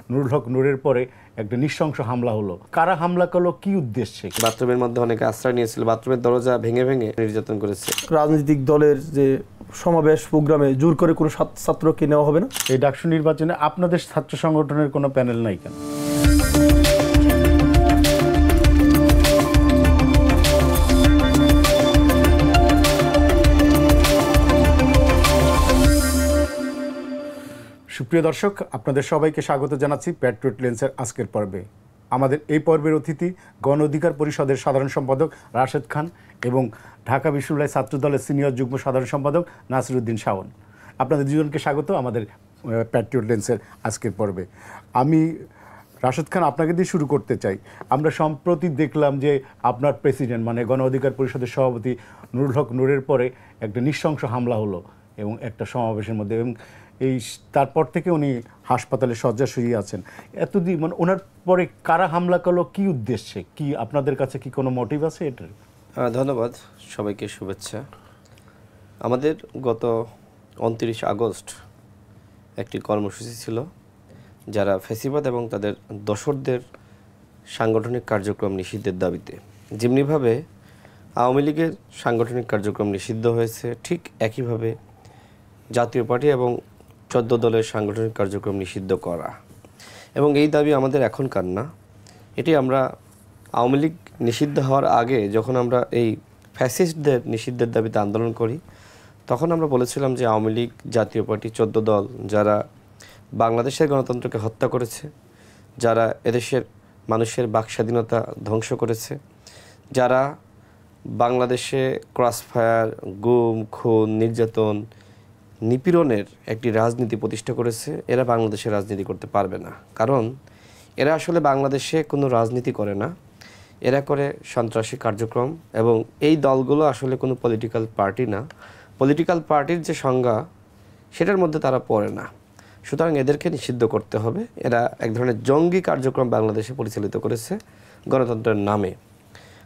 নুরুল হক নূরের পরে একটা নৃশংস হামলা হলো। কারা হামলা করলো, কি উদ্দেশ্যে? বাথরুমের মধ্যে অনেকে আশ্রয় নিয়েছিল, বাথরুমের দরজা ভেঙে ভেঙে নির্যাতন করেছে। রাজনৈতিক দলের যে সমাবেশ প্রোগ্রামে জোর করে কোনো ছাত্রকে নেওয়া হবে না। এই ডাকসু নির্বাচনে আপনাদের ছাত্র সংগঠনের কোনো প্যানেল নাই কেন? সুপ্রিয় দর্শক, আপনাদের সবাইকে স্বাগত জানাচ্ছি প্যাট্রিয়ট লেন্সের আজকের পর্বে। আমাদের এই পর্বের অতিথি গণ অধিকার পরিষদের সাধারণ সম্পাদক রাশেদ খান এবং ঢাকা বিশ্ববিদ্যালয় ছাত্রদলের সিনিয়র যুগ্ম সাধারণ সম্পাদক নাসিরউদ্দিন শাওন। আপনাদের দুজনকে স্বাগত আমাদের প্যাট্রিয়ট লেন্সের আজকের পর্বে। আমি রাশেদ খান, আপনাকে দিয়ে শুরু করতে চাই। আমরা সম্প্রতি দেখলাম যে আপনার প্রেসিডেন্ট মানে গণ অধিকার পরিষদের সভাপতি নুরুল হক নূরের পরে একটা নৃশংস হামলা হলো এবং একটা সমাবেশের মধ্যে, এবং তারপর থেকে উনি হাসপাতালে শয্যাশয়ী আছেন। এতদিন মানে ওনার পরে কারা হামলা করলো, কি উদ্দেশ্যে, কি আপনাদের কাছে কি কোনো মোটিভ আছে এটার? ধন্যবাদ, সবাইকে শুভেচ্ছা। আমাদের গত 29 আগস্ট একটি কর্মসূচি ছিল যারা ফ্যাসিবাদ এবং তাদের দোসরদের সাংগঠনিক কার্যক্রম নিষিদ্ধের দাবিতে। যেমনিভাবে আওয়ামী লীগের সাংগঠনিক কার্যক্রম নিষিদ্ধ হয়েছে, ঠিক একইভাবে জাতীয় পার্টি এবং 14 দলের সাংগঠনিক কার্যক্রম নিষিদ্ধ করা। এবং এই দাবি আমাদের এখনকার না, এটি আমরা আওয়ামী লীগ নিষিদ্ধ হওয়ার আগে যখন আমরা এই ফ্যাসিস্টদের নিষিদ্ধের দাবিতে আন্দোলন করি, তখন আমরা বলেছিলাম যে আওয়ামী লীগ, জাতীয় পার্টি, 14 দল যারা বাংলাদেশের গণতন্ত্রকে হত্যা করেছে, যারা এদেশের মানুষের বাক স্বাধীনতা ধ্বংস করেছে, যারা বাংলাদেশে ক্রসফায়ার, গুম, খুন, নির্যাতন, নিপীড়নের একটি রাজনীতি প্রতিষ্ঠা করেছে, এরা বাংলাদেশে রাজনীতি করতে পারবে না। কারণ এরা আসলে বাংলাদেশে কোনো রাজনীতি করে না, এরা করে সন্ত্রাসী কার্যক্রম। এবং এই দলগুলো আসলে কোনো পলিটিক্যাল পার্টি না, পলিটিক্যাল পার্টির যে সংজ্ঞা সেটার মধ্যে তারা পড়ে না। সুতরাং এদেরকে নিষিদ্ধ করতে হবে। এরা এক ধরনের জঙ্গি কার্যক্রম বাংলাদেশে পরিচালিত করেছে গণতন্ত্রের নামে।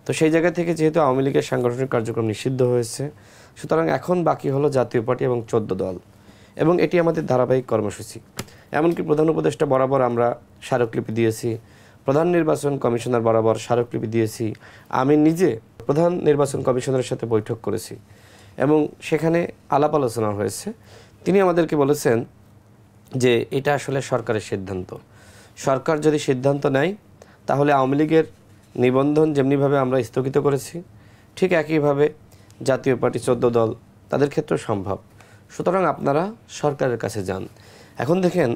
তো সেই জায়গা থেকে যেহেতু আওয়ামী লীগের সাংগঠনিক কার্যক্রম নিষিদ্ধ হয়েছে, সুতরাং এখন বাকি হলো জাতীয় পার্টি এবং 14 দল, এবং এটি আমাদের ধারাবাহিক কর্মসূচি। এমনকি প্রধান উপদেষ্টা বরাবর আমরা স্মারকলিপি দিয়েছি, প্রধান নির্বাচন কমিশনার বরাবর স্মারকলিপি দিয়েছি, আমি নিজে প্রধান নির্বাচন কমিশনারের সাথে বৈঠক করেছি এবং সেখানে আলাপ আলোচনা হয়েছে। তিনি আমাদেরকে বলেছেন যে এটা আসলে সরকারের সিদ্ধান্ত, সরকার যদি সিদ্ধান্ত নেয় তাহলে আওয়ামী লীগের নিবন্ধন যেমনিভাবে আমরা স্থগিত করেছি, ঠিক একইভাবে জাতীয় পার্টি, 14 দল তাদের ক্ষেত্রেও সম্ভব। সুতরাং আপনারা সরকারের কাছে যান। এখন দেখেন,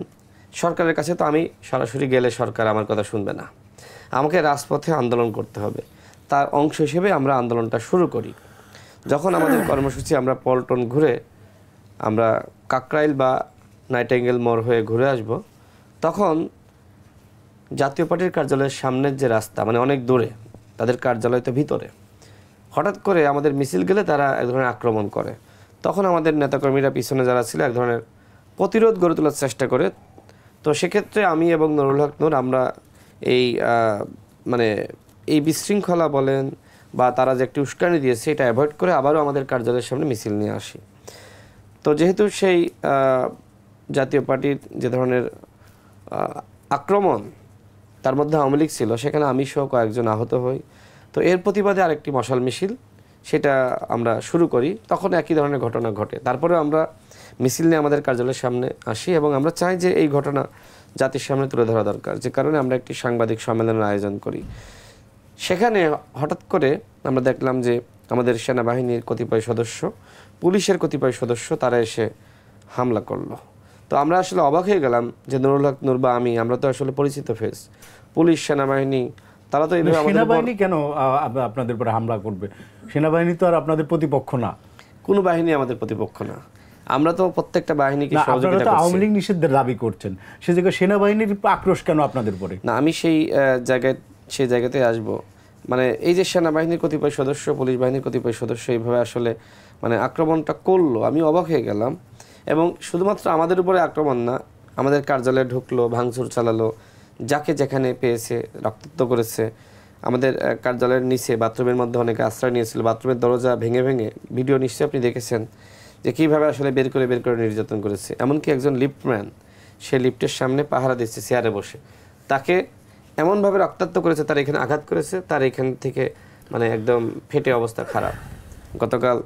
সরকারের কাছে তো আমি সরাসরি গেলে সরকার আমার কথা শুনবে না, আমাকে রাজপথে আন্দোলন করতে হবে। তার অংশ হিসেবে আমরা আন্দোলনটা শুরু করি। যখন আমাদের কর্মসূচি আমরা পল্টন ঘুরে আমরা কাকরাইল বা নাইটিঙ্গেল মোড় হয়ে ঘুরে আসব, তখন জাতীয় পার্টির কার্যালয়ের সামনের যে রাস্তা, মানে অনেক দূরে, তাদের কার্যালয় তো ভিতরে, হঠাৎ করে আমাদের মিছিল গেলে তারা এক ধরনের আক্রমণ করে। তখন আমাদের নেতাকর্মীরা পিছনে যারা ছিল এক ধরনের প্রতিরোধ গড়ে তোলার চেষ্টা করে। তো সেক্ষেত্রে আমি এবং নুরুল হক নূর আমরা এই মানে এই বিশৃঙ্খলা বলেন বা তারা যে একটি উস্কানি দিয়েছে এটা অ্যাভয়েড করে আবারও আমাদের কার্যালয়ের সামনে মিছিল নিয়ে আসি। তো যেহেতু সেই জাতীয় পার্টির যে ধরনের আক্রমণ, তার মধ্যে আওয়ামী লীগ ছিল, সেখানে আমি সহ কয়েকজন আহত হই। তো এর প্রতিবাদে আরেকটি মশাল মিছিল সেটা আমরা শুরু করি। তখন একই ধরনের ঘটনা ঘটে। তারপরে আমরা মিছিল নিয়ে আমাদের কার্যালয়ের সামনে আসি এবং আমরা চাই যে এই ঘটনা জাতির সামনে তুলে ধরা দরকার, যে কারণে আমরা একটি সাংবাদিক সম্মেলনের আয়োজন করি। সেখানে হঠাৎ করে আমরা দেখলাম যে আমাদের সেনাবাহিনীর কতিপয় সদস্য, পুলিশের কতিপয় সদস্য তারা এসে হামলা করলো। তো আমরা আসলে অবাক হয়ে গেলাম যে নুরুল হক নূর বা আমরা তো আসলে পরিচিত ফেস, পুলিশ, সেনাবাহিনী, তারা তো এইভাবে সেনাবাহিনী কেন আপনাদের উপরে হামলা করবে? সেনাবাহিনী তো আর আপনাদের প্রতিপক্ষ না। কোনো বাহিনী আমাদের প্রতিপক্ষ না, আমরা তো প্রত্যেকটা বাহিনীকে সহযোগিতা করছি। আওয়ামী লীগ নিষিদ্ধের দাবি করছেন, সে জায়গায় সেনাবাহিনীর আক্রোশ কেন আপনাদের উপরে? না, আমি সেই জায়গাতে আসব। মানে এই যে সেনাবাহিনীর কতিপয় সদস্য, পুলিশ বাহিনীর কতিপয় সদস্য এইভাবে আসলে মানে আক্রমণটা করলো, আমি অবাক হয়ে গেলাম। এবং শুধুমাত্র আমাদের উপরে আক্রমণ না, আমাদের কার্যালয়ে ঢুকলো, ভাঙচুর চালালো, যাকে যেখানে পেয়েছে রক্তাক্ত করেছে। আমাদের কার্যালয়ের নিচে বাথরুমের মধ্যে অনেকে আশ্রয় নিয়েছিল, বাথরুমের দরজা ভেঙে ভেঙে, ভিডিও নিশ্চয়ই আপনি দেখেছেন যে কীভাবে আসলে বের করে নির্যাতন করেছে। এমনকি একজন লিফটম্যান, সে লিফটের সামনে পাহারা দিচ্ছে চেয়ারে বসে, তাকে এমনভাবে রক্তাক্ত করেছে, তার এখানে আঘাত করেছে, তার এখান থেকে মানে একদম ফেটে অবস্থা খারাপ। গতকাল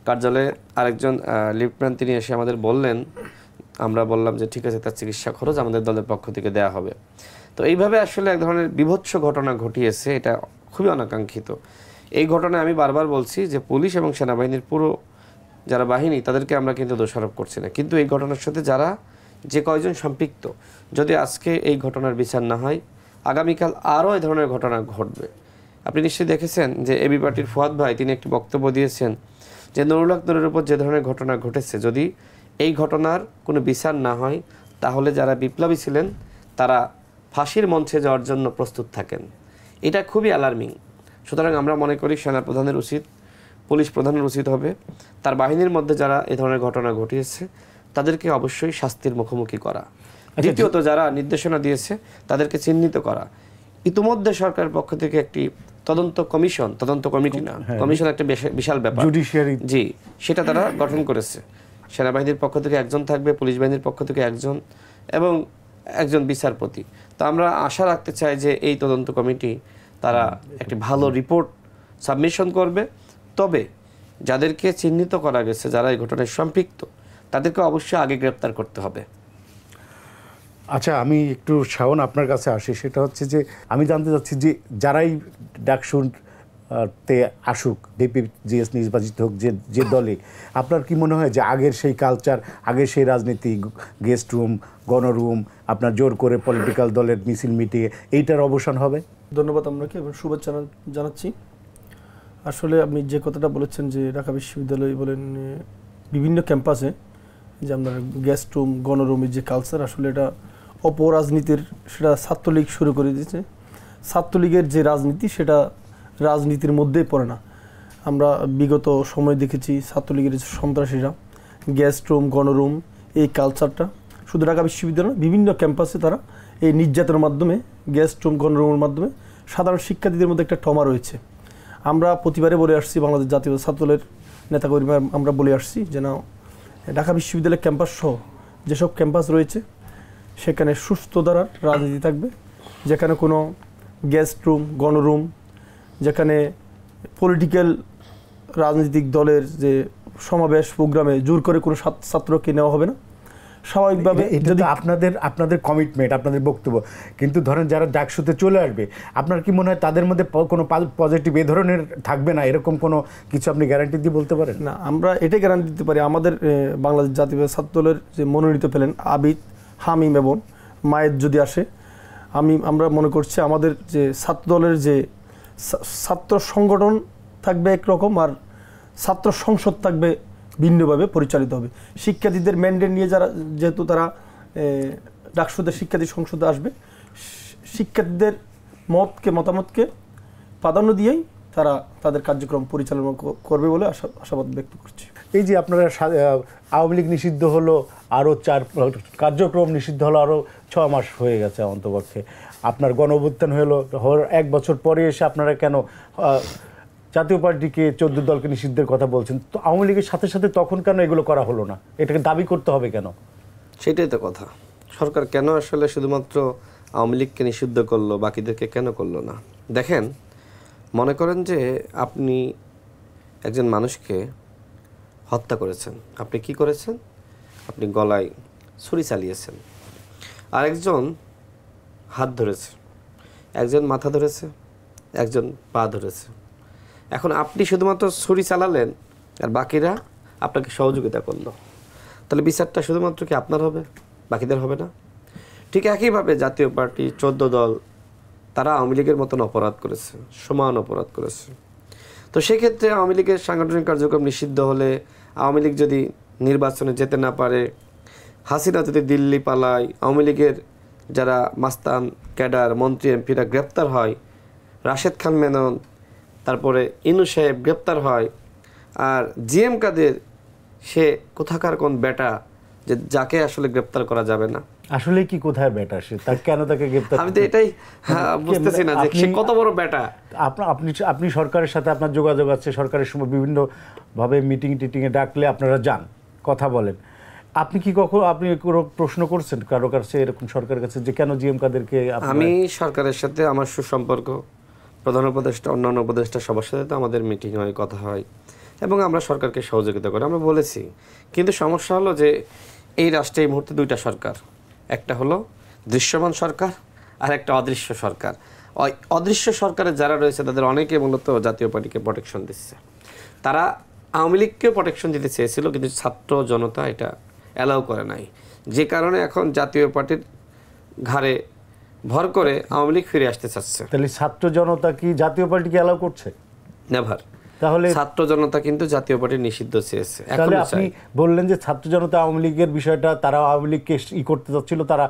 কার্যালয়ে আরেকজন লিফটম্যান তিনি এসে আমাদের বললেন, আমরা বললাম যে ঠিক আছে, তার চিকিৎসা খরচ আমাদের দলের পক্ষ থেকে দেয়া হবে। তো এইভাবে আসলে এক ধরনের বিভৎস ঘটনা ঘটিয়েছে, এটা খুবই অনাকাঙ্ক্ষিত। এই ঘটনায় আমি বারবার বলছি যে পুলিশ এবং সেনাবাহিনীর পুরো যারা বাহিনী তাদেরকে আমরা কিন্তু দোষারোপ করছি না, কিন্তু এই ঘটনার সাথে যারা যে কয়জন সম্পৃক্ত, যদি আজকে এই ঘটনার বিচার না হয় আগামীকাল আরও এই ধরনের ঘটনা ঘটবে। আপনি নিশ্চয়ই দেখেছেন যে এবি পার্টির ফুয়াদ ভাই তিনি একটি বক্তব্য দিয়েছেন যে নুরুল হক নূরের উপর যে ধরনের ঘটনা ঘটেছে, যদি এই ঘটনার কোনো বিচার না হয় তাহলে যারা বিপ্লবী ছিলেন তারা ফাঁসির মঞ্চে যাওয়ার জন্য প্রস্তুত থাকেন। এটা খুবই অ্যালার্মিং। সুতরাং আমরা মনে করি সেনাপ্রধানের উচিত, পুলিশ প্রধানের উচিত হবে তার বাহিনীর মধ্যে যারা এই ধরনের ঘটনা ঘটিয়েছে তাদেরকে অবশ্যই শাস্তির মুখোমুখি করা। দ্বিতীয়ত যারা নির্দেশনা দিয়েছে তাদেরকে চিহ্নিত করা। ইতিমধ্যে সরকারের পক্ষ থেকে একটি তদন্ত কমিশন, তদন্ত কমিটি না, কমিশন একটা বিশাল ব্যাপার, জুডিশিয়ারি, জি, সেটা তারা গঠন করেছে। সেনাবাহিনীর পক্ষ থেকে একজন থাকবে, পুলিশ বাহিনীর পক্ষ থেকে একজন এবং একজন বিচারপতি। তো আমরা আশা রাখতে চাই যে এই তদন্ত কমিটি তারা একটি ভালো রিপোর্ট সাবমিশন করবে। তবে যাদেরকে চিহ্নিত করা গেছে, যারা এই ঘটনায় সম্পৃক্ত, তাদেরকে অবশ্যই আগে গ্রেপ্তার করতে হবে। আচ্ছা, আমি একটু শাওন আপনার কাছে আসি। সেটা হচ্ছে যে আমি জানতে চাচ্ছি যে যারাই ডাকসুতে আসুক, ডিপিজিএস নির্বাচিত হোক যে দলে, আপনার কি মনে হয় যে আগের সেই কালচার, আগের সেই রাজনীতি, গেস্ট রুম, গণরুম, আপনার জোর করে পলিটিক্যাল দলের মিছিল মিটিয়ে, এইটার অবসান হবে? ধন্যবাদ আপনাকে এবং শুভেচ্ছা জানাচ্ছি। আসলে আপনি যে কথাটা বলেছেন যে ঢাকা বিশ্ববিদ্যালয় বলেন বিভিন্ন ক্যাম্পাসে যে আপনার গেস্ট রুম, গণরুমের যে কালচার, আসলে এটা অপরাজনীতির, সেটা ছাত্রলীগ শুরু করে দিয়েছে। ছাত্রলীগের যে রাজনীতি সেটা রাজনীতির মধ্যেই পড়ে না। আমরা বিগত সময় দেখেছি ছাত্রলীগের যে সন্ত্রাসীরা গেস্ট রুম, গণরুম, এই কালচারটা শুধু ঢাকা বিশ্ববিদ্যালয় বিভিন্ন ক্যাম্পাসে তারা এই নির্যাতনের মাধ্যমে, গেস্ট রুম, গণরুমের মাধ্যমে সাধারণ শিক্ষার্থীদের মধ্যে একটা ট্রমা রয়েছে। আমরা প্রতিবারে বলে আসছি, বাংলাদেশ জাতীয় ছাত্রদলের নেতাকর্মীরা আমরা বলে আসছি যে না, ঢাকা বিশ্ববিদ্যালয়ের ক্যাম্পাস সহ যেসব ক্যাম্পাস রয়েছে সেখানে সুস্থ ধারার রাজনীতি থাকবে, যেখানে কোনো গেস্ট রুম, গণরুম, যেখানে পলিটিক্যাল রাজনৈতিক দলের যে সমাবেশ প্রোগ্রামে জোর করে কোনো ছাত্রকে নেওয়া হবে না। স্বাভাবিকভাবে যদি আপনাদের কমিটমেন্ট, আপনাদের বক্তব্য, কিন্তু ধরেন যারা ডাকসুতে চলে আসবে, আপনার কি মনে হয় তাদের মধ্যে কোনো পজিটিভ এ ধরনের থাকবে না, এরকম কোনো কিছু আপনি গ্যারান্টি দিয়ে বলতে পারেন? না, আমরা এটাই গ্যারান্টি দিতে পারি। আমাদের বাংলাদেশ জাতীয় ছাত্রদলের যে মনোনীত পেলেন আবিদ, হামিম এবং মায়ের যদি আসে, আমরা মনে করছি আমাদের যে ছাত্রদলের যে ছাত্র সংগঠন থাকবে একরকম, আর ছাত্র সংসদ থাকবে ভিন্নভাবে পরিচালিত হবে। শিক্ষার্থীদের ম্যান্ডেট নিয়ে যারা, যেহেতু তারা ডাকসুদের শিক্ষার্থী সংসদে আসবে, শিক্ষার্থীদের মতামতকে প্রাধান্য দিয়েই তারা তাদের কার্যক্রম পরিচালনা করবে বলে আশাবাদ ব্যক্ত করছি। এই যে আপনারা আওয়ামী লীগ নিষিদ্ধ হলো, আরও কার্যক্রম নিষিদ্ধ হলো আরও 6 মাস হয়ে গেছে অন্তপক্ষে, আপনার গণঅভ্যুত্থান হওয়ার 1 বছর পরে এসে আপনারা কেন জাতীয় পার্টিকে 14 দলকে নিষিদ্ধের কথা বলছেন? তো আওয়ামী লীগের সাথে সাথে তখন কেন এগুলো করা হলো না? এটাকে দাবি করতে হবে কেন? সেটাই তো কথা। সরকার কেন আসলে শুধুমাত্র আওয়ামী লীগকে নিষিদ্ধ করলো, বাকিদেরকে কেন করলো না? দেখেন, মনে করেন যে আপনি একজন মানুষকে হত্যা করেছেন, আপনি কি করেছেন? আপনি গলায় ছুরি চালিয়েছেন, আরেকজন হাত ধরেছে, একজন মাথা ধরেছে, একজন পা ধরেছে। এখন আপনি শুধুমাত্র ছুরি চালালেন আর বাকিরা আপনাকে সহযোগিতা করলো, তাহলে বিচারটা শুধুমাত্র কি আপনার হবে, বাকিদের হবে না? ঠিক একইভাবে জাতীয় পার্টি 14 দল তারা আওয়ামী লীগের মতন অপরাধ করেছে, সমান অপরাধ করেছে। তো সেক্ষেত্রে আওয়ামী লীগের সাংগঠনিক কার্যক্রম নিষিদ্ধ হলে, আওয়ামী লীগ যদি নির্বাচনে যেতে না পারে, হাসিনা যদি দিল্লি পালায়, আওয়ামী লীগের যারা মাস্তান ক্যাডার, মন্ত্রী, এমপিরা গ্রেপ্তার হয়, রাশেদ খান মেনন, তারপরে ইনু সাহেব গ্রেপ্তার হয়, আর জিএম কাদের সে কোথাকার কোন বেটা যে যাকে আসলে গ্রেপ্তার করা যাবে না। আসলে কি কোথায় বেটা সে, কেন তাকে গ্রেপ্তার? আমি তো এটাই বুঝতেছি না যে সে কত বড় বেটা। আপনি সরকারের সাথে আপনার যোগাযোগ আছে, সরকারের সময় বিভিন্নভাবে মিটিংয়ে ডাকলে আপনারা যান, কথা বলেন। আপনি কি কখনো কোনো প্রশ্ন করছেন কারো কাছে এরকম সরকারের কাছে যে কেন জিএম কাদেরকে আমি সরকারের সাথে আমার সুসম্পর্ক, প্রধান উপদেষ্টা, অন্যান্য উপদেষ্টা সবার সাথে তো আমাদের মিটিং হয়, কথা হয় এবং আমরা সরকারকে সহযোগিতা করি, আমরা বলেছি। কিন্তু সমস্যা হলো যে এই রাষ্ট্রে এই মুহূর্তে দুইটা সরকার, একটা হলো দৃশ্যমান সরকার আর একটা অদৃশ্য সরকার। ওই অদৃশ্য সরকারের যারা রয়েছে তাদের অনেকে মূলত জাতীয় পার্টিকে প্রোটেকশন দিচ্ছে। তারা আওয়ামী লীগকেও প্রোটেকশন দিতে চেয়েছিল, কিন্তু ছাত্র জনতা এটা অ্যালাউ করে নাই, যে কারণে এখন জাতীয় পার্টির ঘাড়ে ভর করে আওয়ামী লীগ ফিরে আসতে চাচ্ছে। তাহলে ছাত্র জনতা কি জাতীয় পার্টিকে অ্যালাউ করছে? নেভার। তাহলে ছাত্র জনতা কিন্তু জাতীয় পার্টি নিষিদ্ধ চেয়েছে। তাহলে আপনি বললেন যে ছাত্র জনতা আওয়ামী লীগের বিষয়টা তারা আওয়ামী লীগকে করতে চাচ্ছিল, তারা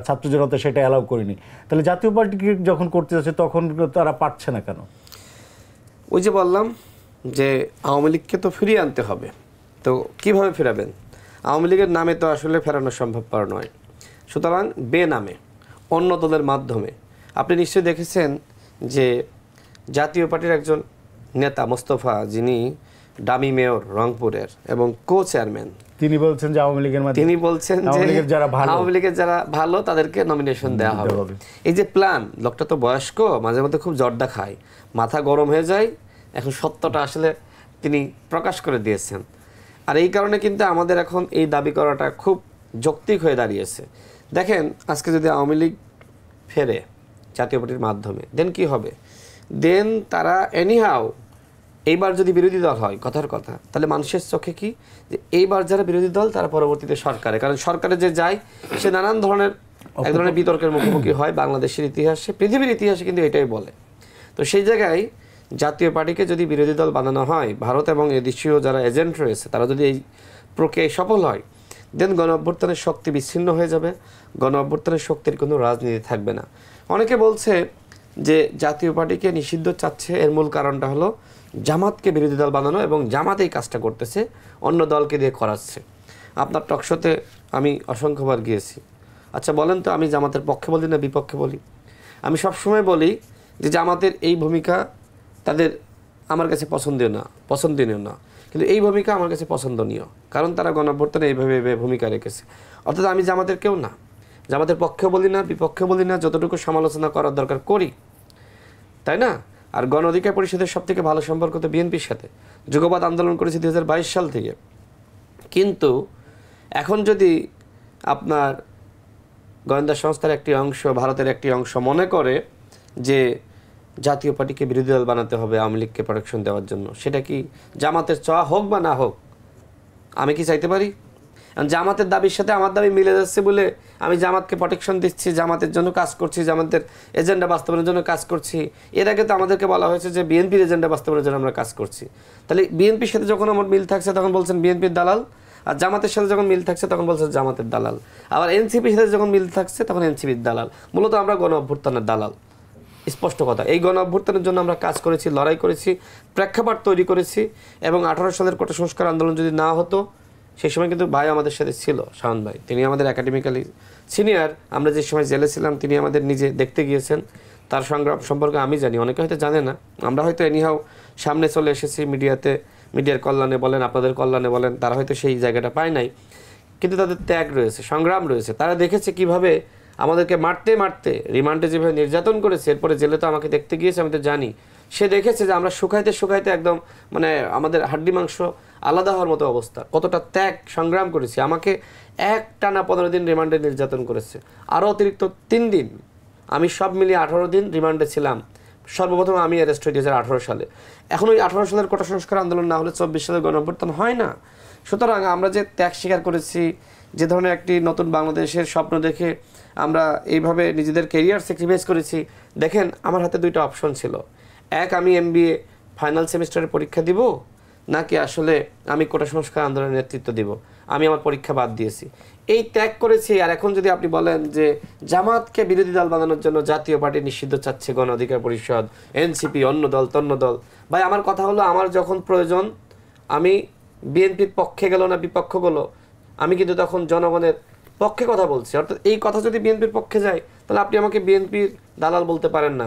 ছাত্র জনতা সেটা অ্যালাউ করেনি। তাহলে জাতীয় পার্টিকে যখন করতে যাচ্ছে তখন তারা পারছে না কেন? ওই যে বললাম যে আওয়ামী লীগকে তো ফিরিয়ে আনতে হবে, তো কিভাবে ফেরাবেন? আওয়ামী লীগের নামে তো আসলে ফেরানো সম্ভবপর নয়, সুতরাং বেনামে অন্য দলের মাধ্যমে। আপনি নিশ্চয়ই দেখেছেন যে জাতীয় পার্টির একজন নেতা মোস্তফা, যিনি ডামি মেয়র রংপুরের এবং কো চেয়ারম্যান, তিনি বলছেন যে আওয়ামী লীগের মাধ্যমে, তিনি বলছেন যে আওয়ামী লীগের যারা ভালো তাদেরকে নমিনেশন দেওয়া হবে। এই যে প্ল্যান, লোকটা তো বয়স্ক, মাঝে মধ্যে খুব জর্দা খায়, মাথা গরম হয়ে যায়। এখন সত্যটা আসলে তিনি প্রকাশ করে দিয়েছেন। আর এই কারণে কিন্তু আমাদের এখন এই দাবি করাটা খুব যৌক্তিক হয়ে দাঁড়িয়েছে। দেখেন, আজকে যদি আওয়ামী লীগ ফেরে জাতীয় পার্টির মাধ্যমে, দেন কি হবে? দেন তারা এনিহাও এইবার যদি বিরোধী দল হয়, কথার কথা, তাহলে মানুষের চোখে কি যে এইবার যারা বিরোধী দল তারা পরবর্তীতে সরকারে, কারণ সরকারে যে যায় সে নানান ধরনের এক ধরনের বিতর্কের মুখোমুখি হয়। বাংলাদেশের ইতিহাসে, পৃথিবীর ইতিহাসে কিন্তু এটাই বলে। তো সেই জায়গায় জাতীয় পার্টিকে যদি বিরোধী দল বানানো হয়, ভারত এবং এদেশীয় যারা এজেন্ট রয়েছে তারা যদি এই প্রক্রিয়ায় সফল হয়, দেন গণ অভ্যুত্থানের শক্তি বিচ্ছিন্ন হয়ে যাবে, গণ অভ্যুত্থানের শক্তির কোনো রাজনীতি থাকবে না। অনেকে বলছে যে জাতীয় পার্টিকে নিষিদ্ধ চাচ্ছে, এর মূল কারণটা হলো জামাতকে বিরোধী দল বানানো, এবং জামাত এই কাজটা করতেছে, অন্য দলকে দিয়ে করাচ্ছে। আপনার টকশোতে আমি অসংখ্যবার গিয়েছি। আচ্ছা বলেন তো, আমি জামাতের পক্ষে বলি না বিপক্ষে বলি? আমি সবসময় বলি যে জামাতের এই ভূমিকা তাদের আমার কাছে পছন্দনীয় না, কিন্তু এই ভূমিকা আমার কাছে পছন্দনীয়, কারণ তারা গণঅভ্যুত্থানে এইভাবে ভূমিকা রেখেছে। অর্থাৎ আমি জামাতের কেউ না, জামাতের পক্ষে বলি না, বিপক্ষে বলি না, যতটুকু সমালোচনা করার দরকার করি, তাই না? আর গণ অধিকার পরিষদের সব থেকে ভালো সম্পর্ক তো বিএনপির সাথে, যুগপৎ আন্দোলন করেছে 2022 সাল থেকে। কিন্তু এখন যদি আপনার গোয়েন্দা সংস্থার একটি অংশ, ভারতের একটি অংশ মনে করে যে জাতীয় পার্টিকে বিরোধী দল বানাতে হবে আওয়ামী লীগকে প্রোটেকশন দেওয়ার জন্য, সেটা কি জামাতের চাওয়া হোক বা না হোক, আমি কি চাইতে পারি? জামাতের দাবির সাথে আমার দাবি মিলে যাচ্ছে বলে আমি জামাতকে প্রোটেকশন দিচ্ছি, জামাতের জন্য কাজ করছি, জামাতের এজেন্ডা বাস্তবায়নের জন্য কাজ করছি। এর আগে তো আমাদেরকে বলা হয়েছে যে বিএনপির এজেন্ডা বাস্তবায়নের জন্য আমরা কাজ করছি। তাহলে বিএনপির সাথে যখন আমার মিল থাকছে তখন বলছেন বিএনপির দালাল, আর জামাতের সাথে যখন মিল থাকছে তখন বলছেন জামাতের দালাল, আবার এনসিপির সাথে যখন মিল থাকছে তখন এনসিপির দালাল। মূলত আমরা গণ অভ্যুত্থানের দালাল, স্পষ্ট কথা। এই গণ অভ্যুত্থানের জন্য আমরা কাজ করেছি, লড়াই করেছি, প্রেক্ষাপট তৈরি করেছি, এবং 18 সালের কোটা সংস্কার আন্দোলন যদি না হতো, সেই সময় কিন্তু ভাই আমাদের সাথে ছিল, শাওন ভাই, তিনি আমাদের একাডেমিক্যালি সিনিয়র। আমরা যে সময় জেলে ছিলাম তিনি আমাদের নিজে দেখতে গিয়েছেন, তার সংগ্রাম সম্পর্কে আমি জানি, অনেকে হয়তো জানে না। আমরা হয়তো এনিহাও সামনে চলে এসেছি মিডিয়াতে, মিডিয়ার কল্যাণে বলেন, আপনাদের কল্যাণে বলেন, তারা হয়তো সেই জায়গাটা পায় নাই, কিন্তু তাদের ত্যাগ রয়েছে, সংগ্রাম রয়েছে। তারা দেখেছে কিভাবে আমাদেরকে মারতে মারতে রিমান্ডে যেভাবে নির্যাতন করেছে, এরপরে জেলে তো আমাকে দেখতে গিয়েছে, আমি তো জানি। সে দেখেছে যে আমরা শুকাইতে শুকাইতে একদম মানে আমাদের হাড্ডি মাংস আলাদা হওয়ার মতো অবস্থা, কতটা ত্যাগ সংগ্রাম করেছি। আমাকে টানা 15 দিন রিমান্ডে নির্যাতন করেছে, আরও অতিরিক্ত 3 দিন, আমি সব মিলিয়ে 18 দিন রিমান্ডে ছিলাম। সর্বপ্রথম আমি অ্যারেস্ট হই 2018 সালে। এখন ওই 18 সালের কোটা সংস্কার আন্দোলন না হলে 24 সালের গণঅভ্যুত্থান হয় না। সুতরাং আমরা যে ত্যাগ স্বীকার করেছি, যে ধরনের একটি নতুন বাংলাদেশের স্বপ্ন দেখে আমরা এইভাবে নিজেদের ক্যারিয়ার স্যাক্রিফাইস করেছি। দেখেন, আমার হাতে 2টা অপশন ছিল, এক আমি MBA ফাইনাল সেমিস্টারের পরীক্ষা দিব, নাকি আসলে আমি কোটা সংস্কার আন্দোলনের নেতৃত্ব দিব। আমি আমার পরীক্ষা বাদ দিয়েছি, এই ত্যাগ করেছি। আর এখন যদি আপনি বলেন যে জামাতকে বিরোধী দল বানানোর জন্য জাতীয় পার্টি নিষিদ্ধ চাচ্ছে গণ অধিকার পরিষদ, এনসিপি, অন্য দল তন্য দল, ভাই আমার কথা হলো, আমার যখন প্রয়োজন আমি বিএনপির পক্ষে গেল না বিপক্ষ গেল, আমি কিন্তু তখন জনগণের পক্ষে কথা বলছি। অর্থাৎ এই কথা যদি বিএনপির পক্ষে যায়, তাহলে আপনি আমাকে বিএনপির দালাল বলতে পারেন না।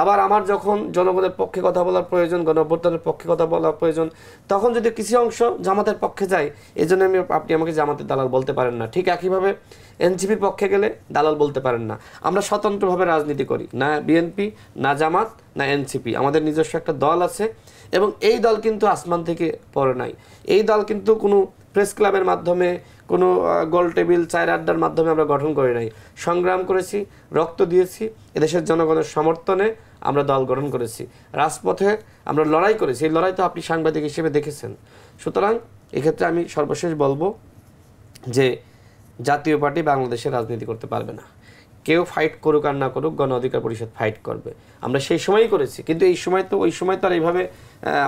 আবার আমার যখন জনগণের পক্ষে কথা বলার প্রয়োজন, গণ অভ্যুত্থানের পক্ষে কথা বলার প্রয়োজন, তখন যদি কিছু অংশ জামাতের পক্ষে যায়, এই জন্য আপনি আমাকে জামাতের দালাল বলতে পারেন না। ঠিক একইভাবে এনসিপির পক্ষে গেলে দালাল বলতে পারেন না। আমরা স্বতন্ত্রভাবে রাজনীতি করি, না বিএনপি, না জামাত, না এনসিপি। আমাদের নিজস্ব একটা দল আছে এবং এই দল কিন্তু আসমান থেকে পড়ে নাই। এই দল কিন্তু কোনো প্রেস ক্লাবের মাধ্যমে, কোনো গোল টেবিল, চায়ের আড্ডার মাধ্যমে আমরা গঠন করি নাই। সংগ্রাম করেছি, রক্ত দিয়েছি, এদেশের জনগণের সমর্থনে আমরা দল গঠন করেছি। রাজপথে আমরা লড়াই করেছি, এই লড়াই তো আপনি সাংবাদিক হিসেবে দেখেছেন। সুতরাং এক্ষেত্রে আমি সর্বশেষ বলবো যে জাতীয় পার্টি বাংলাদেশে রাজনীতি করতে পারবে না। কেউ ফাইট করুক আর না করুক, গণ অধিকার পরিষদ ফাইট করবে। আমরা সেই সময়ই করেছি, কিন্তু এই সময় তো ওই সময় তো আর এইভাবে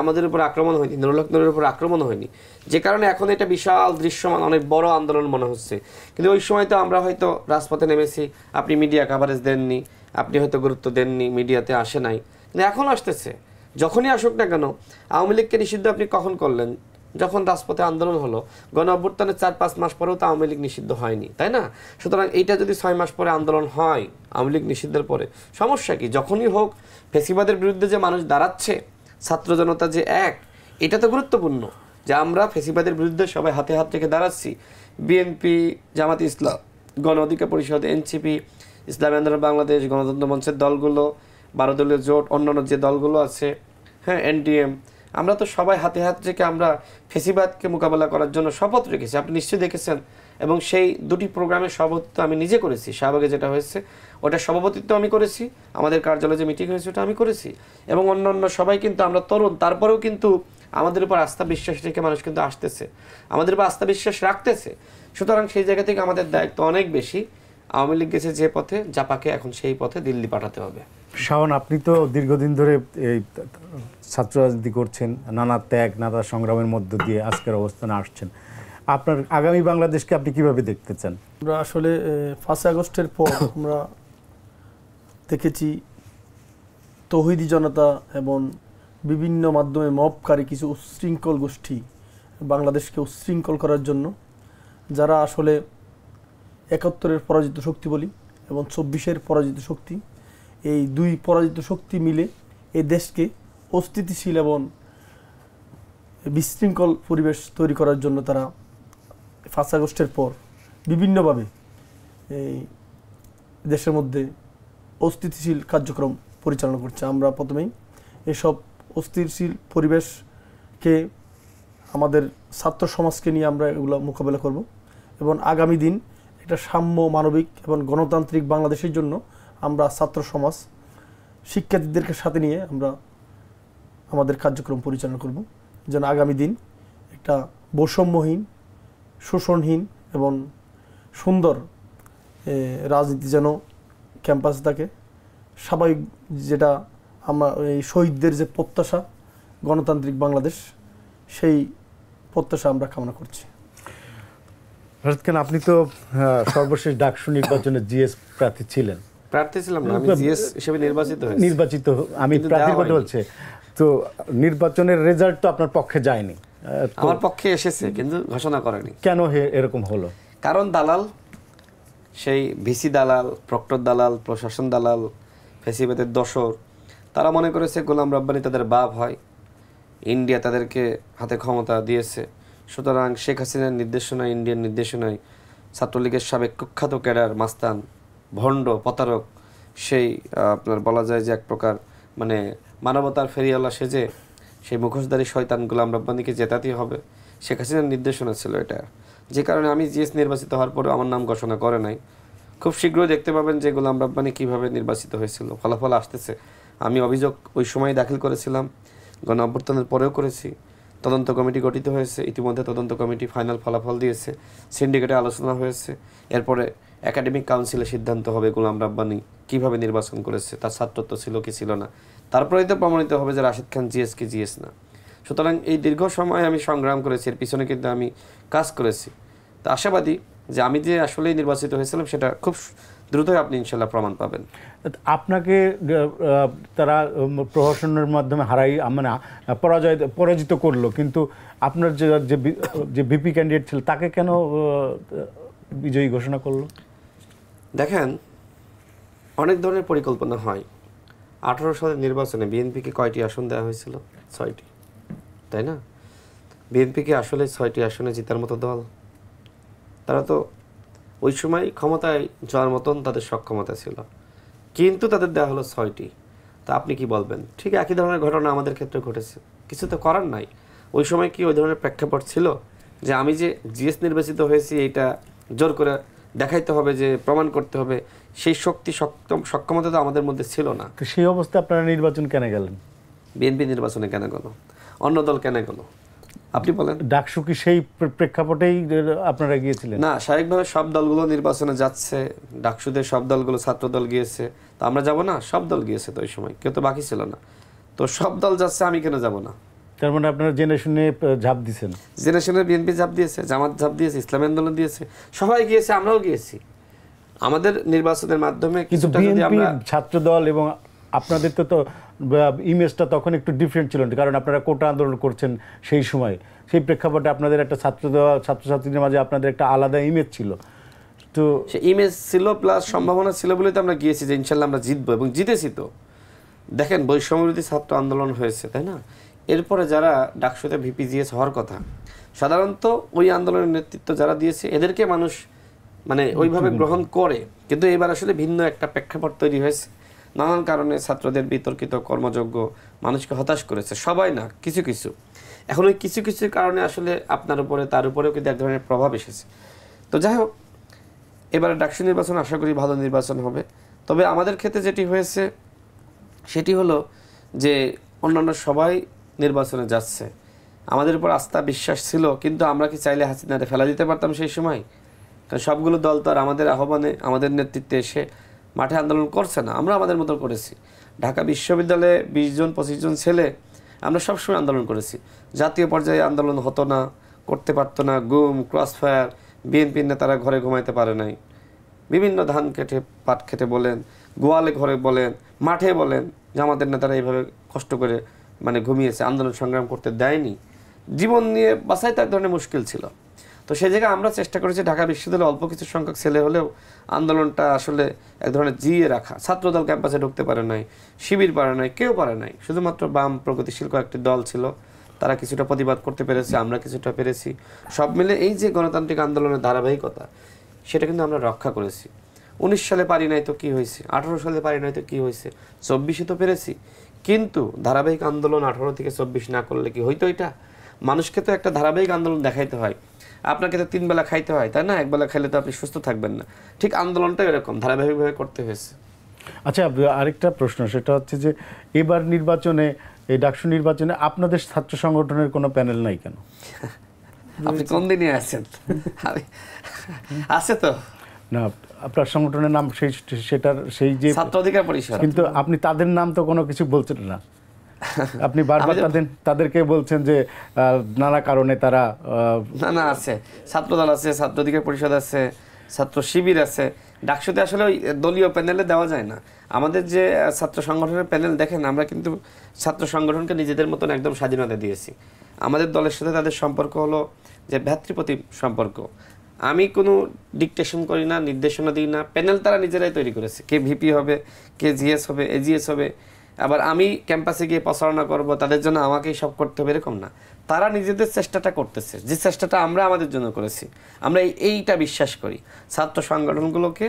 আমাদের উপর আক্রমণ হয়নি, নুরুল হক নূরের উপর আক্রমণ হয়নি, যে কারণে এখন এটা বিশাল দৃশ্যমান অনেক বড় আন্দোলন মনে হচ্ছে। কিন্তু ওই সময় তো আমরা হয়তো রাজপথে নেমেছি, আপনি মিডিয়া কাভারেজ দেননি, আপনি হয়তো গুরুত্ব দেননি, মিডিয়াতে আসে নাই, কিন্তু এখন আসতেছে। যখনই আসুক না কেন, আওয়ামী লীগকে নিষিদ্ধ আপনি কখন করলেন? যখন রাজপথে আন্দোলন হলো। গণ অভ্যুত্থানের 4-5 মাস পরেও তো আওয়ামী লীগ নিষিদ্ধ হয়নি, তাই না? সুতরাং এইটা যদি 6 মাস পরে আন্দোলন হয় আওয়ামী লীগ নিষিদ্ধের পরে, সমস্যা কি? যখনই হোক ফ্যাসিবাদের বিরুদ্ধে যে মানুষ দাঁড়াচ্ছে, ছাত্র জনতা যে এক, এটা তো গুরুত্বপূর্ণ যে আমরা ফ্যাসিবাদের বিরুদ্ধে সবাই হাতে হাত রেখে দাঁড়াচ্ছি। বিএনপি, জামাত ইসলাম, গণ অধিকার পরিষদ, এনসিপি, ইসলামী আন্দোলন বাংলাদেশ, গণতন্ত্র মঞ্চের দলগুলো, 12 দলীয় জোট, অন্যান্য যে দলগুলো আছে, হ্যাঁ, এনডিএম, আমরা তো সবাই হাতে হাত রেখে আমরা ফেসিবাদকে মোকাবেলা করার জন্য শপথ রেখেছি। আপনি নিশ্চয়ই দেখেছেন। এবং সেই দুটি প্রোগ্রামের সভাপতিত্ব আমি নিজে করেছি। শাহবাগে যেটা হয়েছে ওটা সভাপতিত্ব আমি করেছি, আমাদের কার্যালয়ে যে মিটিং হয়েছে ওটা আমি করেছি, এবং অন্যান্য সবাই কিন্তু আমরা তরুণ, তারপরেও কিন্তু আমাদের উপর আস্থা বিশ্বাস রেখে মানুষ কিন্তু আসতেছে, আমাদের উপর আস্থা বিশ্বাস রাখতেছে। সুতরাং সেই জায়গা থেকে আমাদের দায়িত্ব অনেক বেশি। আওয়ামী লীগ গেছে যে পথে, জাপাকে এখন সেই পথে দিল্লি পাঠাতে হবে। শাওন, আপনি তো দীর্ঘদিন ধরে এই ছাত্র রাজনীতি করছেন, নানা ত্যাগ, নানা সংগ্রামের মধ্য দিয়ে আজকের অবস্থানে আসছেন। আপনার আগামী বাংলাদেশকে আপনি কিভাবে দেখতে চান? আমরা আসলে 5 আগস্টের পর আমরা দেখেছি তৌহিদি জনতা এবং বিভিন্ন মাধ্যমে মবকারী কিছু উচ্ছৃঙ্খল গোষ্ঠী বাংলাদেশকে উচ্ছৃঙ্খল করার জন্য, যারা আসলে 71-এর পরাজিত শক্তি বলি এবং 24-এর পরাজিত শক্তি, এই দুই পরাজিত শক্তি মিলে এই দেশকে অস্থিতিশীল এবং বিশৃঙ্খল পরিবেশ তৈরি করার জন্য তারা 5 আগস্টের পর বিভিন্নভাবে এই দেশের মধ্যে অস্থিতিশীল কার্যক্রম পরিচালনা করছে। আমরা প্রথমেই এসব অস্থিতিশীল পরিবেশকে আমাদের ছাত্র সমাজকে নিয়ে আমরা এগুলো মোকাবেলা করব এবং আগামী দিন একটা সাম্য, মানবিক এবং গণতান্ত্রিক বাংলাদেশের জন্য আমরা ছাত্র সমাজ, শিক্ষার্থীদেরকে সাথে নিয়ে আমরা আমাদের কার্যক্রম পরিচালনা করব, যেন আগামী দিন একটা বৈষম্যহীন, শোষণহীন এবং সুন্দর রাজনীতি যেন ক্যাম্পাস থাকে। স্বাভাবিক যেটা আমরা এই শহীদদের যে প্রত্যাশা, গণতান্ত্রিক বাংলাদেশ, সেই প্রত্যাশা আমরা কামনা করছি। রাশেদ খান, আপনি তো সর্বশেষ ডাকসু নির্বাচনে জিএস প্রার্থী ছিলেন। প্রার্থী ছিলাম না, আমি জিএস হিসেবে নির্বাচিত, আমি প্রার্থীর কথা বলছি। তো নির্বাচনের রেজাল্ট তো আপনার পক্ষে যায়নি। আমার পক্ষে এসেছে কিন্তু ঘোষণা করেনি। কেন এরকম হলো? কারণ দালাল, সেই ভিসি দালাল, প্রক্টর দালাল, প্রশাসন দালাল, ফ্যাসিবাদের দোসর, তারা মনে করেছে গোলাম রব্বানী তাদের বাপ হয়, ইন্ডিয়া তাদেরকে হাতে ক্ষমতা দিয়েছে। সুতরাং শেখ হাসিনার নির্দেশনায়, ইন্ডিয়ার নির্দেশনায় ছাত্রলীগের সাবেক কুখ্যাত ক্যাডার, মাস্তান, ভণ্ড, প্রতারক, সেই আপনার বলা যায় যে এক প্রকার মানে মানবতার ফেরিওয়ালা সেজে সেই মুখোশধারী শয়তান গোলাম রব্বানীকে জেতাতেই হবে, শেখ হাসিনার নির্দেশনা ছিল এটা। যে কারণে আমি জিএস নির্বাচিত হওয়ার পরেও আমার নাম ঘোষণা করে নাই। খুব শীঘ্রই দেখতে পাবেন যে গোলাম রব্বানী কীভাবে নির্বাচিত হয়েছিল, ফলাফল আসতেছে। আমি অভিযোগ ওই সময় দাখিল করেছিলাম, গণ অভ্যুত্থানের পরেও করেছি। তদন্ত কমিটি গঠিত হয়েছে, ইতিমধ্যে তদন্ত কমিটি ফাইনাল ফলাফল দিয়েছে, সিন্ডিকেটে আলোচনা হয়েছে। এরপরে একাডেমিক কাউন্সিলে সিদ্ধান্ত হবে গোলাম রব্বানী কীভাবে নির্বাচন করেছে, তার ছাত্রত্ব ছিল কি ছিল না। তারপরেই তো প্রমাণিত হবে যে রাশেদ খান জিএস কি জিএস না। সুতরাং এই দীর্ঘ সময় আমি সংগ্রাম করেছি, এর পিছনে কিন্তু আমি কাজ করেছি। তো আশাবাদী যে আমি যে আসলেই নির্বাচিত হয়েছিলাম সেটা খুব দ্রুতই আপনি ইনশাল্লাহ প্রমাণ পাবেন। আপনাকে তারা প্রহসনের মাধ্যমে মানে পরাজিত করলো, কিন্তু আপনার যে ভিপি ক্যান্ডিডেট ছিল তাকে কেন বিজয়ী ঘোষণা করলো? দেখেন, অনেক ধরনের পরিকল্পনা হয়। 18 সালের নির্বাচনে বিএনপিকে কয়টি আসন দেওয়া হয়েছিল? 6টি, তাই না? বিএনপিকে আসলে 6টি আসনে জেতার মতো দল? তারা তো ওই সময় ক্ষমতায় যাওয়ার মতন তাদের সক্ষমতা ছিল, কিন্তু তাদের দেওয়া হলো 6টি। তা আপনি কি বলবেন? ঠিক একই ধরনের ঘটনা আমাদের ক্ষেত্রে ঘটেছে, কিছু তো করার নাই। ওই সময় কি ওই ধরনের প্রেক্ষাপট ছিল যে আমি যে জিএস নির্বাচিত হয়েছি এটা জোর করে দেখাইতে হবে, যে প্রমাণ করতে হবে? সেই শক্তি সক্ষমতা তো আমাদের মধ্যে ছিল না। তো সেই অবস্থায় আপনারা নির্বাচন কেন গেলেন? বিএনপি নির্বাচনে কেন গেল? অন্য দল কেন গেল? আপনি বলেন। ডাকসু কি সেই প্রেক্ষাপটেই আপনারা গিয়েছিলেন? না, স্বাভাবিকভাবে সব দলগুলো নির্বাচনে যাচ্ছে, ডাকসুদের সব দলগুলো, ছাত্র দল গিয়েছে, তো আমরা যাব না? সব দল গিয়েছে তো ওই সময়, কেউ তো বাকি ছিল না। তো সব দল যাচ্ছে, আমি কেন যাব না? তার মানে আপনারা জেনে শুনে ঝাঁপ দিছেন? জেনে শুনে বিএনপি ঝাঁপ দিয়েছে, জামাত ঝাঁপ দিয়েছে, ইসলামী আন্দোলন দিয়েছে, সবাই গিয়েছে, আমরাও গিয়েছি। আমাদের নির্বাচনের মাধ্যমে কিন্তু কিছুটা যদি বিএনপি, আমরা ছাত্র দল এবং আপনাদের তো ইমেজটা তখন একটু ডিফারেন্ট ছিল, কারণ আপনারা কোটা আন্দোলন করছেন সেই সময়। সেই প্রেক্ষাপটে আপনাদের একটা ছাত্রছাত্রীদের মাঝে আপনাদের একটা আলাদা ইমেজ ছিল। তো সে ইমেজ ছিল প্লাস সম্ভাবনা ছিল বলেই তো আমরা গিয়েছি যে ইনশাল্লাহ আমরা জিতবো, এবং জিতেছি তো। দেখেন, বৈষম্যবিরোধী ছাত্র আন্দোলন হয়েছে, তাই না? এরপরে যারা ডাকসুতে ভিপিজিএস হওয়ার কথা, সাধারণত ওই আন্দোলনের নেতৃত্ব যারা দিয়েছে এদেরকে মানুষ মানে ওইভাবে গ্রহণ করে, কিন্তু এবার আসলে ভিন্ন একটা প্রেক্ষাপট তৈরি হয়েছে। নানান কারণে ছাত্রদের বিতর্কিত কর্মযোগ্য মানুষকে হতাশ করেছে, সবাই না, কিছু কিছু। এখন ওই কিছু কিছু কারণে আসলে আপনার উপরে, তার উপরেও কিন্তু এক ধরনের প্রভাব এসেছে। তো যাই হোক, এবারে ডাকসু নির্বাচন আশা করি ভালো নির্বাচন হবে। তবে আমাদের ক্ষেত্রে যেটি হয়েছে সেটি হলো যে অন্যান্য সবাই নির্বাচনে যাচ্ছে, আমাদের উপর আস্থা বিশ্বাস ছিল, কিন্তু আমরা কি চাইলে হাসিনারে ফেলা দিতে পারতাম সেই সময়? কারণ সবগুলো দল তো আর আমাদের আহ্বানে, আমাদের নেতৃত্বে এসে মাঠে আন্দোলন করছে না, আমরা আমাদের মতো করেছি। ঢাকা বিশ্ববিদ্যালয়ে 20 জন 25 জন ছেলে আমরা সবসময় আন্দোলন করেছি। জাতীয় পর্যায়ে আন্দোলন হতো না, করতে পারতো না, গুম, ক্রসফায়ার, বিএনপির নেতারা ঘরে ঘুমাইতে পারে নাই, বিভিন্ন ধান কেটে পাট খেতে বলেন, গোয়ালে ঘরে বলেন, মাঠে বলেন, জামাতের নেতারা এইভাবে কষ্ট করে মানে ঘুমিয়েছে, আন্দোলন সংগ্রাম করতে দেয়নি। জীবন নিয়ে বাঁচাই তো এক ধরনের মুশকিল ছিল। তো সেই জায়গায় আমরা চেষ্টা করেছি ঢাকা বিশ্ববিদ্যালয়ে অল্প কিছু সংখ্যক ছেলে হলেও আন্দোলনটা আসলে এক ধরনের জিয়ে রাখা। ছাত্রদল ক্যাম্পাসে ঢুকতে পারে নাই, শিবির পারে নাই, কেউ পারে নাই, শুধুমাত্র বাম প্রগতিশীল কয়েকটি দল ছিল, তারা কিছুটা প্রতিবাদ করতে পেরেছে, আমরা কিছুটা পেরেছি। সব মিলে এই যে গণতান্ত্রিক আন্দোলনের ধারাবাহিকতা, সেটা কিন্তু আমরা রক্ষা করেছি। 19 সালে পারি নাই তো কি হয়েছে, 18 সালে পারি নাই তো কি হয়েছে, 24-এ তো পেরেছি। কিন্তু ধারাবাহিক আন্দোলন 18 থেকে 24 না করলে কি হইতো? এটা মানুষকে তো একটা ধারাবাহিক আন্দোলন দেখাইতে হয়। আপনাকে তো 3 বেলা খাইতে হয়, তাই না? একবেলা খাইলে তো আপনি সুস্থ থাকবেন না। ঠিক আন্দোলনটা এরকম ধারাবাহিকভাবে করতে হয়েছে। আচ্ছা, আরেকটা প্রশ্ন, সেটা হচ্ছে যে এবার নির্বাচনে, এই ডাকসু নির্বাচনে আপনাদের ছাত্র সংগঠনের কোনো প্যানেল নাই কেন? আপনি কোন দিনে আছেন? আছে তো না, আপনার সংগঠনের নাম সেটার সেই যে ছাত্র অধিকার পরিষদ, কিন্তু আপনি তাদের নাম তো কোনো কিছু বলছেন না। আপনি বারবার তাদেরকে বলছেন যে নানা কারণে তারা না আছে, ছাত্রদল আছে, ছাত্র অধিকার পরিষদ আছে, ছাত্র শিবির আছে। ডাকসুতে আসলে ওই দলীয় প্যানেলে দেওয়া যায় না। আমাদের যে ছাত্র সংগঠনের প্যানেল দেখেন, আমরা কিন্তু ছাত্র সংগঠনকে নিজেদের মতন একদম স্বাধীনতা দিয়েছি। আমাদের দলের সাথে তাদের সম্পর্ক হলো যে ভ্রাতৃপ্রতিম সম্পর্ক। আমি কোনো ডিকটেশন করি না, নির্দেশনা দিই না, প্যানেল তারা নিজেরাই তৈরি করেছে। কে ভিপি হবে, কে জিএস হবে, এজিএস হবে। আবার আমি ক্যাম্পাসে গিয়ে প্রচারণা করব, তাদের জন্য আমাকেই সব করতে হবে, এরকম না। তারা নিজেদের চেষ্টাটা করতেছে, যে চেষ্টাটা আমরা আমাদের জন্য করেছি। আমরা এইটা বিশ্বাস করি, ছাত্র সংগঠনগুলোকে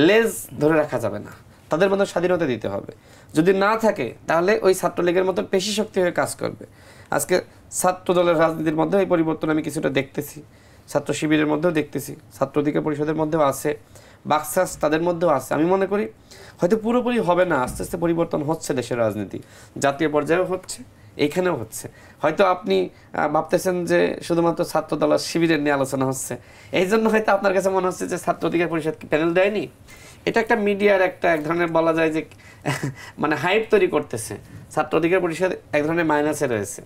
লেজ ধরে রাখা যাবে না, তাদের মধ্যে স্বাধীনতা দিতে হবে। যদি না থাকে তাহলে ওই ছাত্রলীগের মতো পেশি শক্তি হয়ে কাজ করবে। আজকে ছাত্র দলের রাজনীতির মধ্যে এই পরিবর্তন আমি কিছুটা দেখতেছি, ছাত্র শিবিরের মধ্যেও দেখতেছি, ছাত্র অধিকার পরিষদের মধ্যেও আছে, বাকসাস তাদের মধ্যেও আছে। আমি মনে করি হয়তো পুরোপুরি হবে না, আস্তে আস্তে পরিবর্তন হচ্ছে দেশের রাজনীতি, জাতীয় পর্যায়েও হচ্ছে, এইখানেও হচ্ছে। হয়তো আপনি ভাবতেছেন যে শুধুমাত্র ছাত্র দল আর শিবিরের নিয়ে আলোচনা হচ্ছে, এই জন্য হয়তো আপনার কাছে মনে হচ্ছে যে ছাত্র অধিকার পরিষদ কি প্যানেল দেয়নি। এটা একটা মিডিয়ার এক ধরনের বলা যায় যে মানে হাইপ তৈরি করতেছে। ছাত্র অধিকার পরিষদ এক ধরনের মাইনাসে রয়েছে।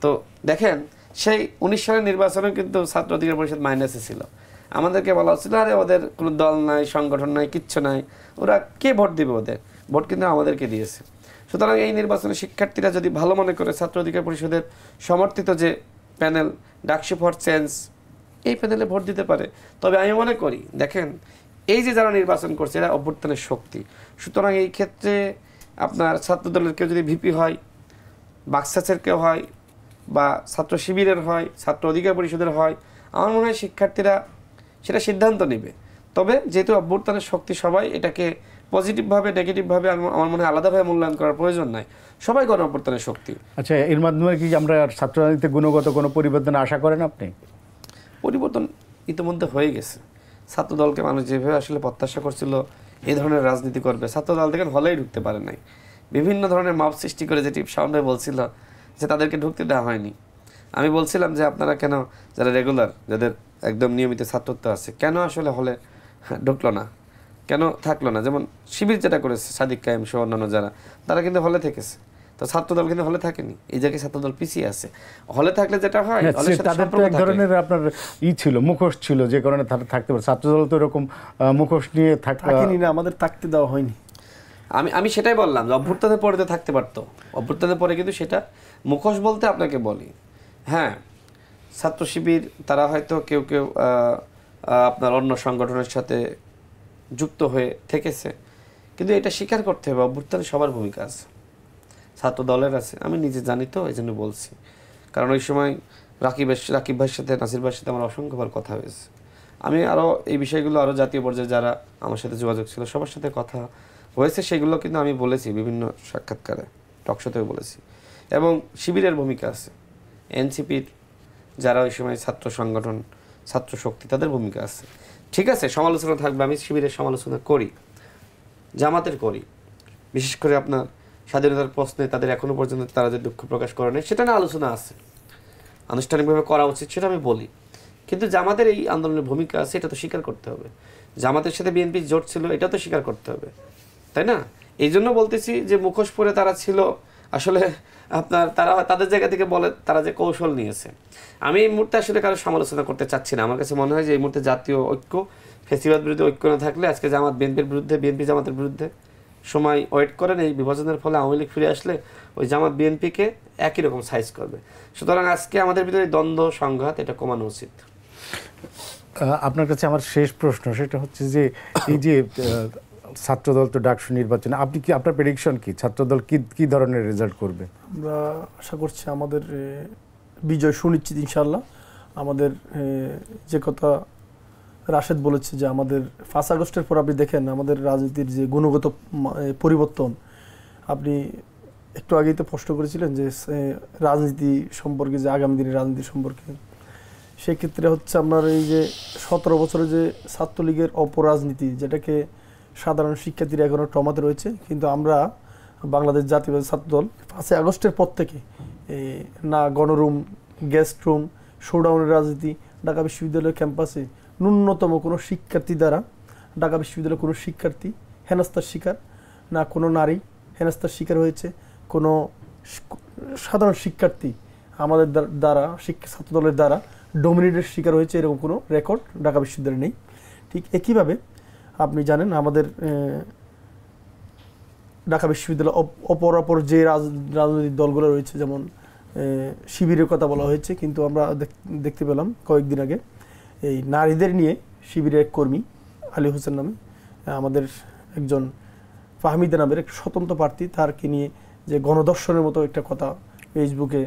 তো দেখেন, সেই 19 সালের নির্বাচনে কিন্তু ছাত্র অধিকার পরিষদ মাইনাসে ছিল। আমাদেরকে বলা হচ্ছিল আরে ওদের কোনো দল নাই, সংগঠন নাই, কিচ্ছু নাই, ওরা কে ভোট দিবে, ওদের ভোট কিন্তু আমাদেরকে দিয়েছে। সুতরাং এই নির্বাচনে শিক্ষার্থীরা যদি ভালো মনে করে ছাত্র অধিকার পরিষদের সমর্থিত যে প্যানেল ডাকসু ফর চেঞ্জ, এই প্যানেলে ভোট দিতে পারে। তবে আমি মনে করি, দেখেন এই যে যারা নির্বাচন করছে এরা অভ্যুত্থানের শক্তি। সুতরাং এই ক্ষেত্রে আপনার ছাত্র দলের কেউ যদি ভিপি হয়, বাক্সাসের কেউ হয়, বা ছাত্র শিবিরের হয়, ছাত্র অধিকার পরিষদের হয়, আমার মনে হয় শিক্ষার্থীরা সেটা সিদ্ধান্ত নেবে। তবে যেহেতু অভ্যুত্থানের শক্তি, সবাই এটাকে পজিটিভভাবে নেগেটিভভাবে আমার মনে হয় আলাদাভাবে মূল্যায়ন করার প্রয়োজন নাই, সবাই গণ অভ্যুত্থানের শক্তি। আচ্ছা, এর মাধ্যমে কি আমরা ছাত্র রাজনীতিতে গুণগত কোনো পরিবর্তন আশা করেন আপনি? পরিবর্তন ইতিমধ্যে হয়ে গেছে। ছাত্রদলকে মানুষ যেভাবে আসলে প্রত্যাশা করছিল এই ধরনের রাজনীতি করবে, ছাত্রদল থেকে হলেই ঢুকতে পারে নাই। বিভিন্ন ধরনের মাপ সৃষ্টি করে, যেটি শাওন ভাই বলছিল যে তাদেরকে ঢুকতে দেওয়া হয়নি। আমি বলছিলাম যে আপনারা কেন, যারা রেগুলার, যাদের একদম নিয়মিত ছাত্রত্ব আছে, কেন আসলে হলে ঢুকলো না, কেন থাকলো না? যেমন শিবির যেটা করেছে, সাদিক কায়েম সহ অন্যান্য যারা, তারা কিন্তু হলে থেকেছে। তো ছাত্রদল কিন্তু হলে থাকেনি, এই জায়গায় ছাত্রদল পিছিয়ে আছে। হলে থাকলে যেটা হয়, হলের সাথে তাদের তো সম্পর্ক এক থাকে। ধরনের আপনার ছিল, মুখোশ ছিল, যে কারণে থাকতে পারে। ছাত্রদল তো এরকম মুখোশ নিয়ে থাকেনি না, আমাদের থাকতে দেওয়া হয়নি। আমি সেটাই বললাম যে অভ্যুত্থানের পরে তো থাকতে পারতো, অভ্যুত্থানের পরে কিন্তু সেটা মুখোশ বলতে আপনাকে বলি, হ্যাঁ ছাত্র শিবির তারা হয়তো কেউ কেউ আপনার অন্য সংগঠনের সাথে যুক্ত হয়ে থেকেছে, কিন্তু এটা স্বীকার করতে হবে অভ্যুত্থানে সবার ভূমিকা আছে, ছাত্র দলের আছে। আমি নিজে জানি তো, এই জন্য বলছি। কারণ ওই সময় রাকিব ভাইয়ের সাথে, নাসির ভাইয়ের সাথে আমার অসংখ্যবার কথা হয়েছে। আমি আরও এই বিষয়গুলো আরও জাতীয় পর্যায়ে যারা আমার সাথে যোগাযোগ ছিল সবার সাথে কথা হয়েছে, সেগুলো কিন্তু আমি বলেছি বিভিন্ন সাক্ষাৎকারে, টকশোতেও বলেছি। এবং শিবিরের ভূমিকা আছে, এনসিপির যারা ওই সময় ছাত্র সংগঠন, ছাত্র শক্তি, তাদের ভূমিকা আছে। ঠিক আছে, সমালোচনা থাকবে, আমি শিবিরের সমালোচনা করি, জামাতের করি, বিশেষ করে আপনার স্বাধীনতার প্রশ্নে তাদের এখনো পর্যন্ত তারা যে দুঃখ প্রকাশ করে নাই, সেটা নিয়ে আলোচনা আছে, আনুষ্ঠানিকভাবে করা উচিত, সেটা আমি বলি। কিন্তু জামাতের এই আন্দোলনের ভূমিকা আছে, এটা তো স্বীকার করতে হবে। জামাতের সাথে বিএনপি জোট ছিল, এটা তো স্বীকার করতে হবে, তাই না? এই জন্য বলতেছি যে মুখোশ পরে তারা ছিল, আসলে আপনার তারা তাদের জায়গা থেকে বলে তারা যে কৌশল নিয়েছে। আমি এই মুহূর্তে আসলে কারো সমালোচনা করতে চাচ্ছি না। আমার কাছে মনে হয় যে এই মুহূর্তে জাতীয় ঐক্য, ফেসিবাদ বিরুদ্ধে ঐক্য না থাকলে আজকে জামাত বিএনপির বিরুদ্ধে, বিএনপি জামাতের বিরুদ্ধে। সময় ওয়েট করেন, এই বিভাজনের ফলে আওয়ামী লীগ ফিরে আসলে ওই জামাত বিএনপিকে একই রকম সাইজ করবে। সুতরাং আজকে আমাদের ভিতরে দ্বন্দ্ব সংঘাত এটা কমানো উচিত। আপনার কাছে আমার শেষ প্রশ্ন, সেটা হচ্ছে যে এই যে ছাত্রদল তো ডাকসু নির্বাচনে, আপনি কি, আপনার প্রেডিকশন কি, ছাত্রদল কি ধরনের রেজাল্ট করবে? আমরা আশা করছি আমাদের বিজয় সুনিশ্চিত ইনশাল্লাহ। আমাদের যে কথা রাশেদ বলেছে যে আমাদের 5 আগস্টের পর আপনি দেখেন আমাদের রাজনীতির যে গুণগত পরিবর্তন, আপনি একটু আগেই তো প্রশ্ন করেছিলেন যে রাজনীতি সম্পর্কে, যে আগামী দিনের রাজনীতি সম্পর্কে, সেক্ষেত্রে হচ্ছে আপনার এই যে 17 বছরে যে ছাত্রলীগের অপরাজনীতি, যেটাকে সাধারণ শিক্ষার্থীরা এখনও ট্রমাতে রয়েছে, কিন্তু আমরা বাংলাদেশ জাতীয়বাদী ছাত্রদল 5 আগস্টের পর থেকে না গণরুম, গেস্ট রুম, শোডাউনের রাজনীতি, ঢাকা বিশ্ববিদ্যালয়ের ক্যাম্পাসে ন্যূনতম কোনো শিক্ষার্থী দ্বারা, ঢাকা বিশ্ববিদ্যালয়ের কোনো শিক্ষার্থী হেনস্থার শিকার, না কোনো নারী হেনস্থার শিকার হয়েছে, কোনো সাধারণ শিক্ষার্থী আমাদের দ্বারা, ছাত্রদলের দ্বারা ডোমিনেটের শিকার হয়েছে, এরকম কোনো রেকর্ড ঢাকা বিশ্ববিদ্যালয়ে নেই। ঠিক একইভাবে আপনি জানেন আমাদের ঢাকা বিশ্ববিদ্যালয় অপর যে রাজনৈতিক দলগুলো রয়েছে, যেমন শিবিরের কথা বলা হয়েছে, কিন্তু আমরা দেখতে পেলাম কয়েকদিন আগে এই নারীদের নিয়ে শিবিরের এক কর্মী আলী হোসেন নামে, আমাদের একজন ফাহমিদা নামের এক স্বতন্ত্র প্রার্থী, তারকে নিয়ে যে গণধর্ষণের মতো একটা কথা ফেসবুকে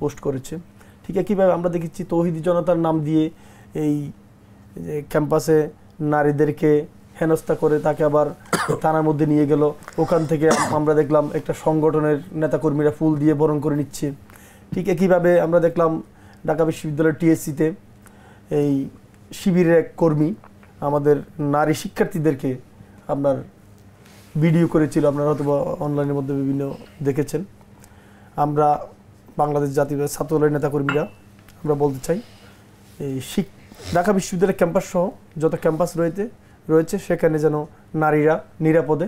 পোস্ট করেছে। ঠিক একইভাবে আমরা দেখেছি তৌহিদি জনতার নাম দিয়ে এই ক্যাম্পাসে নারীদেরকে হেনস্থা করে তাকে আবার থানার মধ্যে নিয়ে গেল, ওখান থেকে আমরা দেখলাম একটা সংগঠনের নেতাকর্মীরা ফুল দিয়ে বরণ করে নিচ্ছে। ঠিক একইভাবে আমরা দেখলাম ঢাকা বিশ্ববিদ্যালয়ের টিএসসিতে এই শিবিরের এক কর্মী আমাদের নারী শিক্ষার্থীদেরকে আপনার ভিডিও করেছিল, আপনারা হয়তো অনলাইনের মধ্যে বিভিন্ন দেখেছেন। আমরা বাংলাদেশ জাতীয় ছাত্রদলের নেতাকর্মীরা আমরা বলতে চাই, এই ঢাকা বিশ্ববিদ্যালয়ের ক্যাম্পাস সহ যত ক্যাম্পাস রয়েছে সেখানে যেন নারীরা নিরাপদে,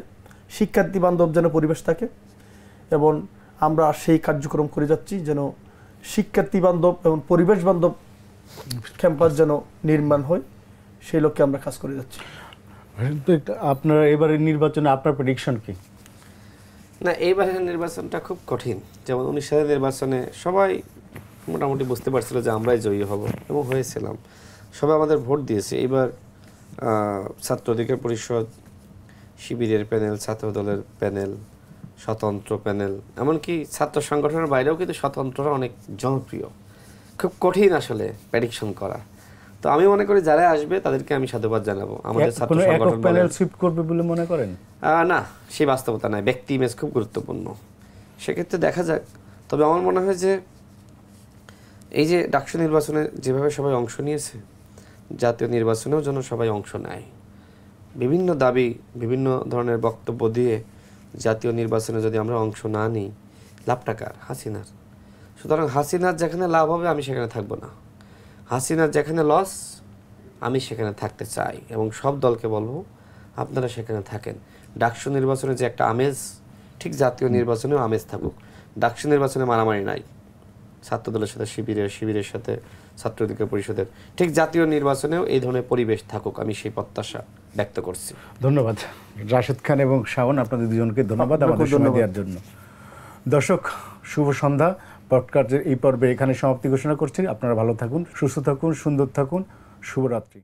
শিক্ষার্থী বান্ধব যেন পরিবেশ থাকে, এবং আমরা সেই কার্যক্রম করে যাচ্ছি যেন শিক্ষার্থী বান্ধব এবং পরিবেশ বান্ধব ক্যাম্পাস যেন নির্মাণ হয়, সেই লক্ষ্যে আমরা কাজ করে যাচ্ছি। আপনার এবারের নির্বাচনে আপনার প্রেডিকশন কি? না, এইবারের নির্বাচনটা খুব কঠিন। যেমন 19 সালের নির্বাচনে সবাই মোটামুটি বুঝতে পারছিল যে আমরাই জয়ী হব এবং হয়েছিলাম, সবাই আমাদের ভোট দিয়েছে। এবার ছাত্র অধিকার পরিষদ, শিবিরের প্যানেল, ছাত্র দলের প্যানেল, স্বতন্ত্র প্যানেল, এমনকি ছাত্র সংগঠনের বাইরেও কিন্তু স্বতন্ত্ররা অনেক জনপ্রিয়। খুব কঠিন আসলে প্রেডিকশন করা। তো আমি মনে করি যারা আসবে তাদেরকে আমি সাধুবাদ জানাবো। আমাদের ছাত্র কোনো একক সংগঠন প্যানেল শিফট করবে বলে মনে করেন? না, সেই বাস্তবতা নাই, ব্যক্তি ইমেজ খুব গুরুত্বপূর্ণ, সেক্ষেত্রে দেখা যাক। তবে আমার মনে হয় যে এই যে ডাকসু নির্বাচনে যেভাবে সবাই অংশ নিয়েছে, জাতীয় নির্বাচনেও যেন সবাই অংশ নেয়। বিভিন্ন দাবি, বিভিন্ন ধরনের বক্তব্য দিয়ে জাতীয় নির্বাচনে যদি আমরা অংশ না নিই, লাভটা কার? হাসিনার। সুতরাং হাসিনার যেখানে লাভ হবে আমি সেখানে থাকবো না, হাসিনার যেখানে লস আমি সেখানে থাকতে চাই, এবং সব দলকে বলবো আপনারা সেখানে থাকেন। ডাকসু নির্বাচনে যে একটা আমেজ, ঠিক জাতীয় নির্বাচনেও আমেজ থাকুক। ডাকসু নির্বাচনে মারামারি নাই, ছাত্রদলের সাথে শিবিরের সাথে ছাত্র অধিকার পরিষদের, ঠিক জাতীয় নির্বাচনেও এই ধরনের পরিবেশ থাকুক, আমি সেই প্রত্যাশা ব্যক্ত করছি। ধন্যবাদ রাশেদ খান এবং শাওন, আপনাদের দুজনকে ধন্যবাদ আমাদের সময় দেওয়ার জন্য। দর্শক, শুভ সন্ধ্যা। পডকাস্টের এই পর্বে এখানে সমাপ্তি ঘোষণা করছি। আপনারা ভালো থাকুন, সুস্থ থাকুন, সুন্দর থাকুন। শুভরাত্রি।